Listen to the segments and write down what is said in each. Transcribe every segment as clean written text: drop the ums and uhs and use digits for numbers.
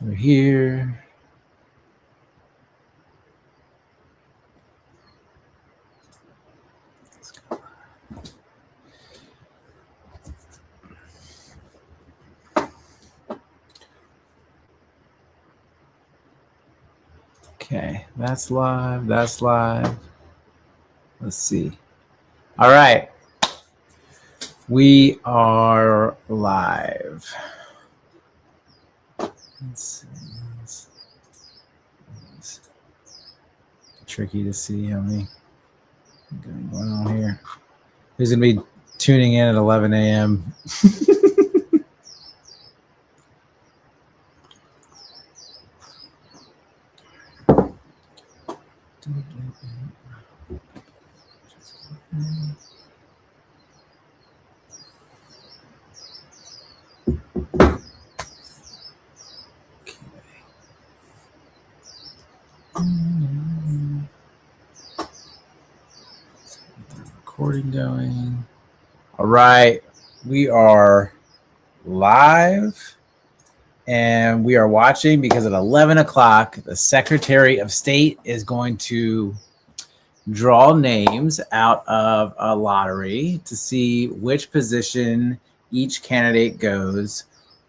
we're here. Okay, that's live. That's live. Let's see. All right. We are live. Let's see. It's tricky to see how many going on here. Who's going to be tuning in at 11 a.m.? Recording going. All right, we are live and we are watching because at 11 o'clock, the Secretary of State is going to draw names out of a lottery to see which position each candidate goes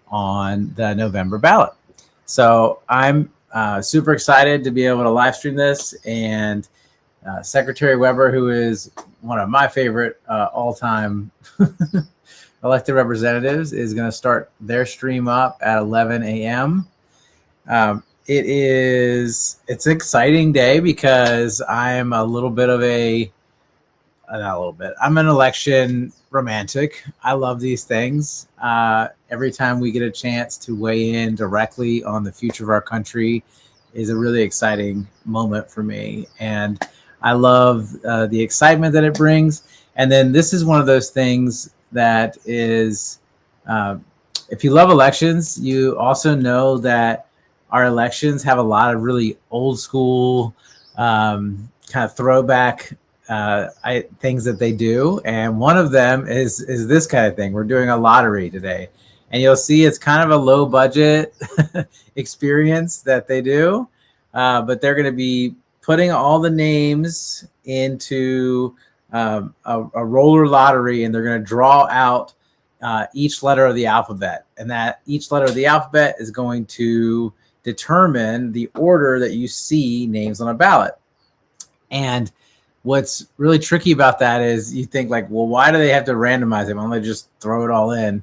on the November ballot. So I'm super excited to be able to live stream this, and Secretary Weber, who is one of my favorite all-time elected representatives, is going to start their stream up at 11 a.m. It's an exciting day because I'm a little bit of I'm an election romantic. I love these things. Every time we get a chance to weigh in directly on the future of our country is a really exciting moment for me. And I love the excitement that it brings. And then this is one of those things that is, if you love elections, you also know that our elections have a lot of really old school kind of throwback things that they do. And one of them is this kind of thing. We're doing a lottery today. And you'll see it's kind of a low budget experience that they do. But they're going to be putting all the names into a roller lottery, and they're going to draw out each letter of the alphabet. And that each letter of the alphabet is going to determine the order that you see names on a ballot. And what's really tricky about that is you think like, well, why do they have to randomize it? Why don't they just throw it all in?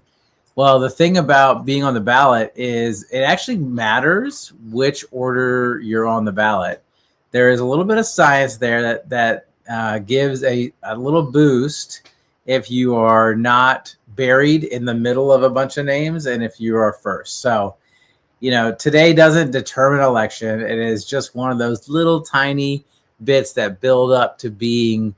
Well, the thing about being on the ballot is it actually matters which order you're on the ballot. There is a little bit of science there that gives a little boost if you are not buried in the middle of a bunch of names and if you are first. So, today doesn't determine election. It is just one of those little tiny bits that build up to being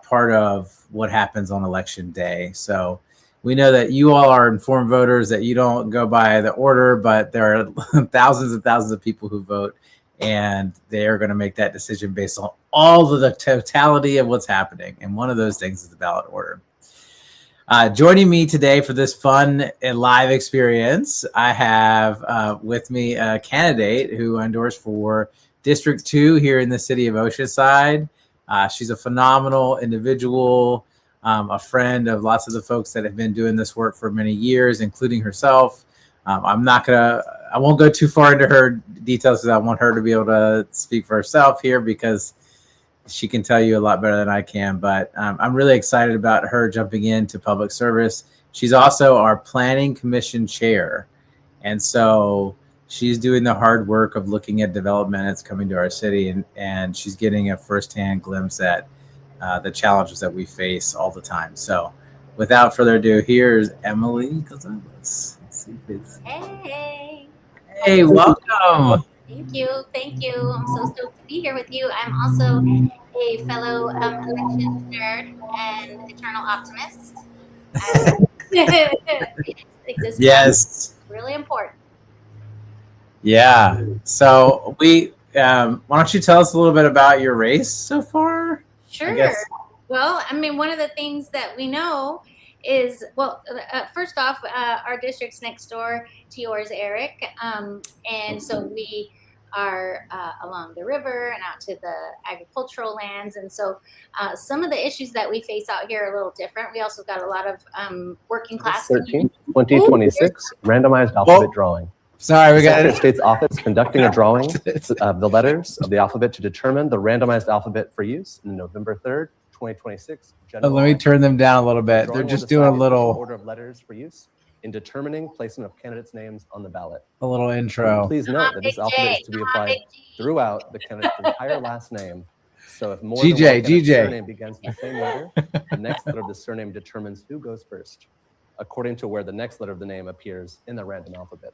part of what happens on election day. So we know that you all are informed voters, that you don't go by the order, but there are thousands and thousands of people who vote, and they are going to make that decision based on all of the totality of what's happening. And one of those things is the ballot order. Joining me today for this fun and live experience, I have with me a candidate who endorsed for District 2 here in the city of Oceanside. She's a phenomenal individual, a friend of lots of the folks that have been doing this work for many years, including herself. I won't go too far into her details because I want her to be able to speak for herself here because she can tell you a lot better than I can. But I'm really excited about her jumping into public service. She's also our Planning Commission chair. And so she's doing the hard work of looking at development that's coming to our city, and she's getting a firsthand glimpse at the challenges that we face all the time. So without further ado, here's Emily Gonzalez. Let's see if it's... Hey, welcome. Thank you. I'm so stoked to be here with you. I'm also a fellow elections nerd and eternal optimist. I think this is really important. Yeah. So why don't you tell us a little bit about your race so far? Sure. Well, one of the things that we know is, well, first off, our district's next door to yours, Eric. And so we are along the river and out to the agricultural lands. And so some of the issues that we face out here are a little different. We also got a lot of working class. 13, 2026, randomized alphabet drawing. Sorry, we The got Secretary it. of State's office conducting a drawing of the letters of the alphabet to determine the randomized alphabet for use in November 3rd, 2026. Let me turn them down a little bit. They're just doing a little order of letters for use in determining placement of candidates' names on the ballot. intro. Please note that this alphabet is to be applied throughout the candidate's entire last name. So if more than one candidate's surname begins with the same letter, the next letter of the surname determines who goes first, according to where the next letter of the name appears in the random alphabet.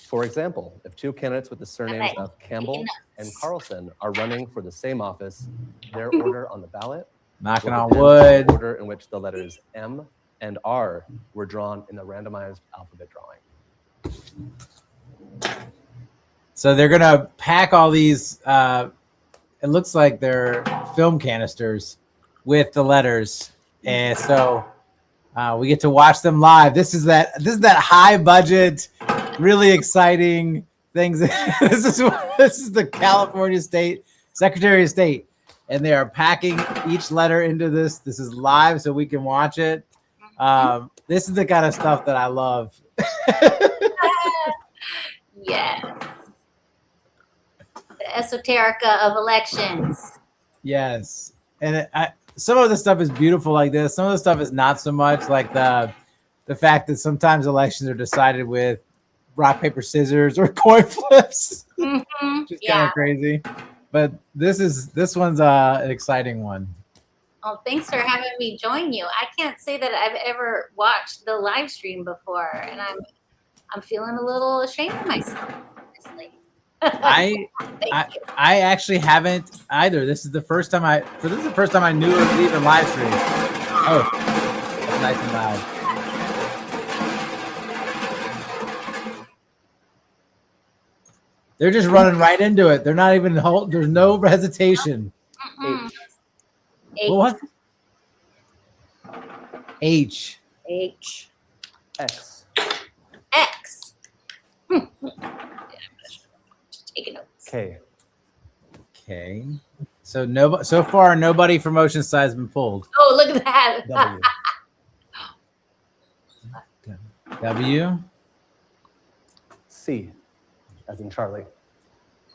For example, if two candidates with the surnames of Campbell and Carlson are running for the same office, their order on the ballot Knocking will on depend wood. the order in which the letters M and R were drawn in the randomized alphabet drawing. So they're gonna pack all these. It looks like they're film canisters with the letters, and so we get to watch them live. This is that high budget, really exciting things. This is the California State Secretary of State, and they are packing each letter into this. This is live, so we can watch it. This is the kind of stuff that I love. Yes. The esoterica of elections. Yes, and some of the stuff is beautiful like this. Some of the stuff is not so much, like the fact that sometimes elections are decided with rock, paper, scissors, or coin flips. Which is kind of crazy. But this one's an exciting one. Oh, thanks for having me join you. I can't say that I've ever watched the live stream before, and I'm feeling a little ashamed of myself, honestly. I actually haven't either. This is the first time I knew it was even live stream. Oh, that's nice and loud. They're just running right into it. They're not even there's no hesitation. H. What? H. H. X. X. Taking notes. K. Okay. So far, nobody from Oceanside has been pulled. Oh, look at that. W. W. C. As in Charlie.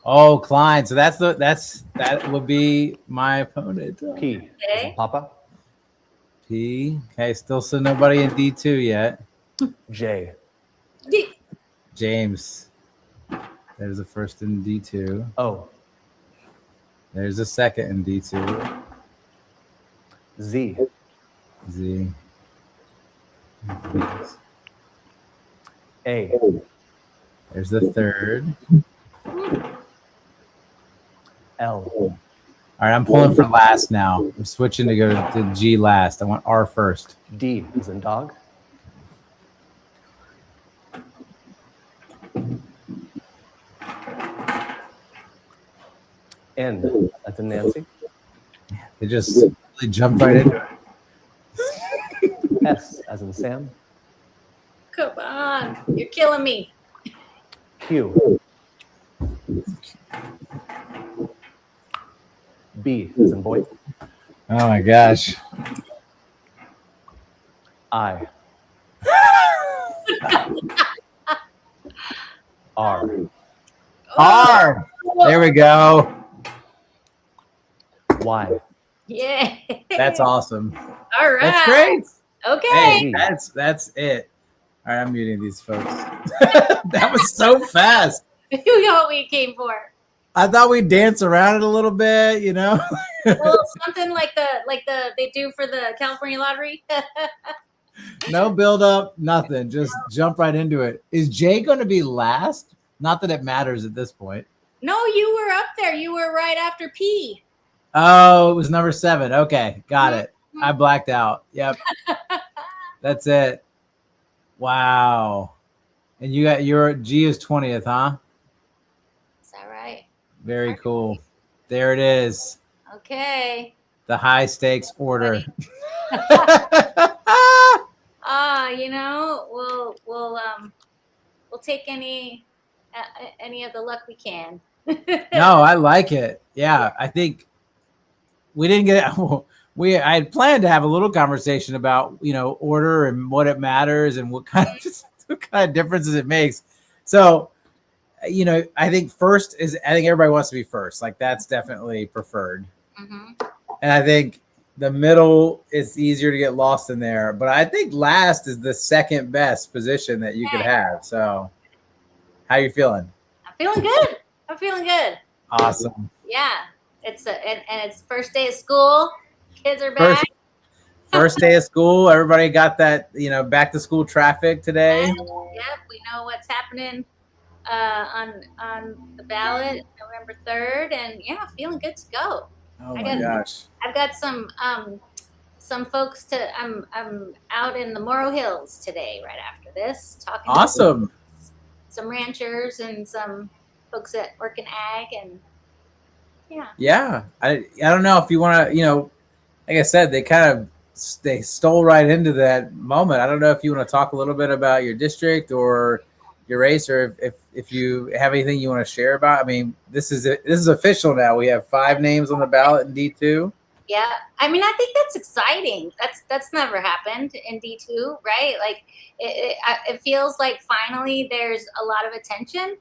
Oh, Klein. So that would be my opponent. P. As in Papa. P. Okay, still so nobody in D2 yet. J. James. There's the first in D2. O. There's the second in D2. Z. Z. A. There's the third. L. All right, I'm pulling for last now. I'm switching to go to G last. I want R first. D. As in dog. N. As in Nancy. They just really jumped right into it. S. As in Sam. Come on. You're killing me. Q. B. As in boy. Oh my gosh. I. R. R. There we go. Y. Yeah. That's awesome. All right. That's great. Okay. Hey, that's it. All right, I'm muting these folks. That was so fast. You know what we came for. I thought we'd dance around it a little bit, you know. Well, something like the they do for the California lottery. No build up, nothing. Just jump right into it. Is Jay going to be last? Not that it matters at this point. No, you were up there. You were right after P. Oh, it was number 7. Okay, got it. I blacked out. Yep. That's it. Wow. And you got your G is 20th, huh? Is that right? Very cool. There it is. Okay. The high stakes order. We'll take any of the luck we can. No, I like it. Yeah, I think we didn't get. I had planned to have a little conversation about order and what it matters and what kind of differences it makes. So, I think I think everybody wants to be first. Like that's definitely preferred. Mm-hmm. And I think the middle is easier to get lost in there. But I think last is the second best position that you could have. So, how you feeling? I'm feeling good. Awesome. Yeah, and it's first day of school. Kids are back. First day of school. Everybody got that back to school traffic today. Yep, we know what's happening on the ballot November 3rd, and yeah, feeling good to go. Oh my gosh! I've got some folks I'm out in the Morrow Hills today, right after this, talking. Awesome. To some ranchers and some folks that work in ag, and yeah. I don't know if you want to like I said, they stole right into that moment. I don't know if you want to talk a little bit about your district or your race, or if you have anything you want to share about. I mean, this is official now. We have 5 names on the ballot in D2. Yeah, I mean, I think that's exciting. That's never happened in D2, right? Like, it feels like finally there's a lot of attention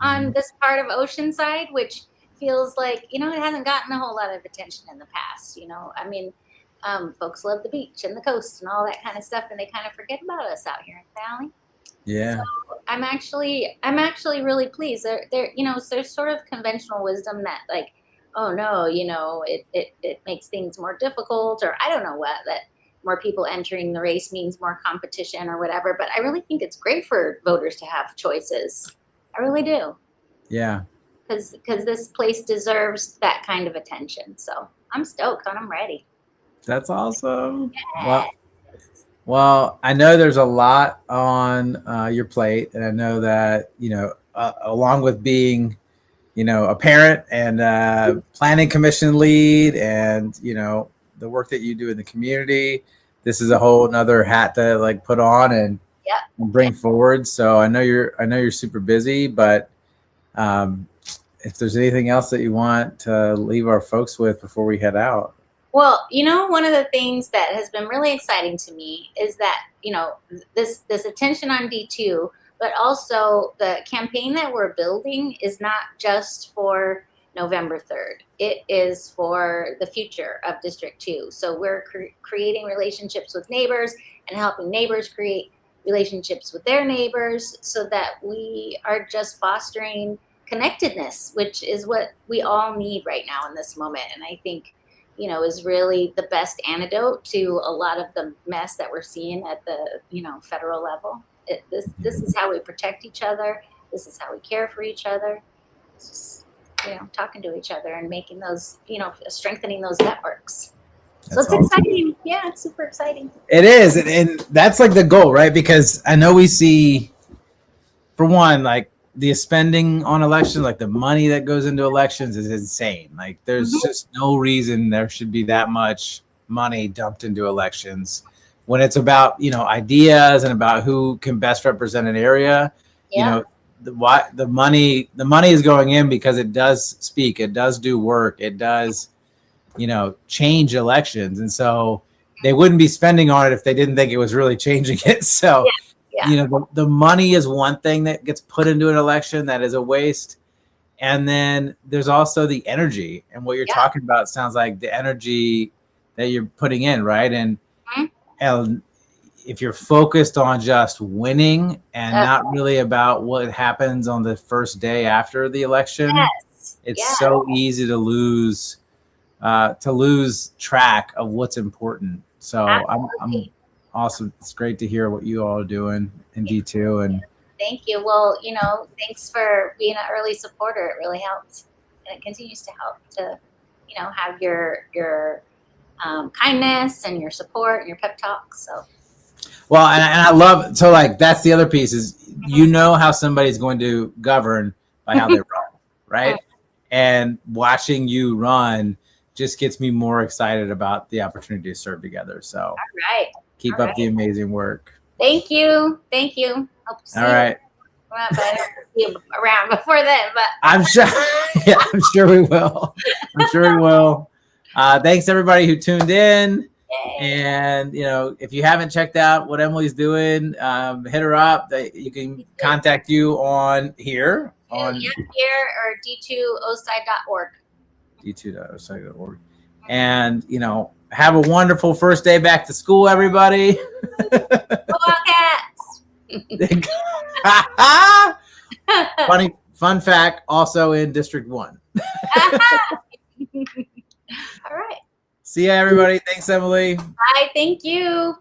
on this part of Oceanside, which feels like it hasn't gotten a whole lot of attention in the past. I mean, folks love the beach and the coast and all that kind of stuff, and they kind of forget about us out here in the valley. Yeah. So I'm actually really pleased. There's sort of conventional wisdom that like, oh no, it makes things more difficult, or I don't know what, that more people entering the race means more competition or whatever. But I really think it's great for voters to have choices. I really do. Yeah. Because this place deserves that kind of attention. So I'm stoked and I'm ready. That's awesome. Yeah. Well, I know there's a lot on your plate, and I know that along with being a parent and planning commission lead, and the work that you do in the community, this is a whole nother hat to like put on and bring forward. So I know you're super busy, but if there's anything else that you want to leave our folks with before we head out. Well, one of the things that has been really exciting to me is that, this attention on D2, but also the campaign that we're building is not just for November 3rd. It is for the future of District 2. So we're creating relationships with neighbors and helping neighbors create relationships with their neighbors, so that we are just fostering connectedness, which is what we all need right now in this moment. And I think is really the best antidote to a lot of the mess that we're seeing at the federal level. This is how we protect each other. This is how we care for each other. It's just talking to each other and making those strengthening those networks. So it's exciting. Yeah, it's super exciting. It is, and that's like the goal, right? Because I know we see, for one, like the spending on elections, like the money that goes into elections is insane. Like there's just no reason there should be that much money dumped into elections when it's about, ideas and about who can best represent an area. The money is going in because it does speak, it does do work, it does, change elections. And so they wouldn't be spending on it if they didn't think it was really changing it. So the money is one thing that gets put into an election that is a waste. And then there's also the energy, and what you're talking about sounds like the energy that you're putting in, right? And if you're focused on just winning and not really about what happens on the first day after the election, it's so easy to lose track of what's important. So I'm awesome. It's great to hear what you all are doing in D2. And thank you. Well, thanks for being an early supporter. It really helped, and it continues to help to, have your kindness and your support and your pep talks. So. Well, and I love, so like, that's the other piece is, how somebody's going to govern by how they run, right? And watching you run just gets me more excited about the opportunity to serve together. So. All right. Keep up the amazing work. Thank you. Thank you. Hope to see All right. Well, but I don't see you around before then, but I'm sure. Yeah, I'm sure we will. I'm sure we will. Thanks everybody who tuned in. yay. And if you haven't checked out what Emily's doing, hit her up. You can contact you on here on here or d2oside.org. d2oside.org. And have a wonderful first day back to school, everybody. Cats. Fun fact, also in District 1. All right. See ya, everybody. Thanks, Emily. Bye. Thank you.